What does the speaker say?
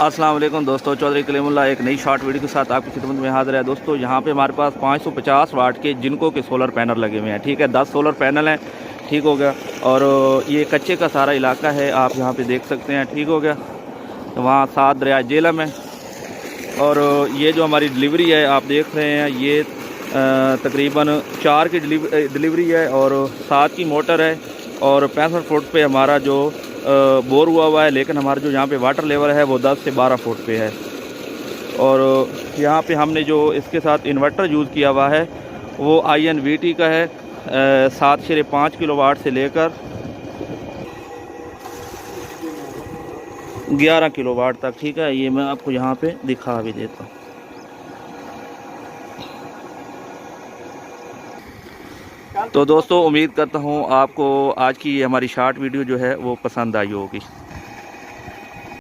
अस्सलाम वालेकुम दोस्तों, चौधरी कलीमुल्लाह एक नई शॉर्ट वीडियो के साथ आपकी खिदमत में हाजिर है। दोस्तों यहाँ पे हमारे पास 550 वाट के जिनको के सोलर पैनल लगे हुए हैं। ठीक है, 10 सोलर पैनल हैं। ठीक हो गया। और ये कच्चे का सारा इलाका है, आप यहाँ पे देख सकते हैं। ठीक हो गया। तो वहाँ 7 दरिया जेलम है। और ये जो हमारी डिलीवरी है आप देख रहे हैं, ये तकरीबन 4 की डिलीवरी है और 7 की मोटर है। और 65 फुट पे हमारा जो बोर हुआ है, लेकिन हमारा जो यहाँ पे वाटर लेवल है वो 10 से 12 फुट पे है। और यहाँ पे हमने जो इसके साथ इन्वर्टर यूज़ किया हुआ है वो INVT का है, 7.5 किलोवाट से लेकर 11 किलोवाट तक। ठीक है, ये मैं आपको यहाँ पे दिखा भी देता हूँ। तो दोस्तों उम्मीद करता हूँ आपको आज की ये हमारी शॉर्ट वीडियो जो है वो पसंद आई होगी।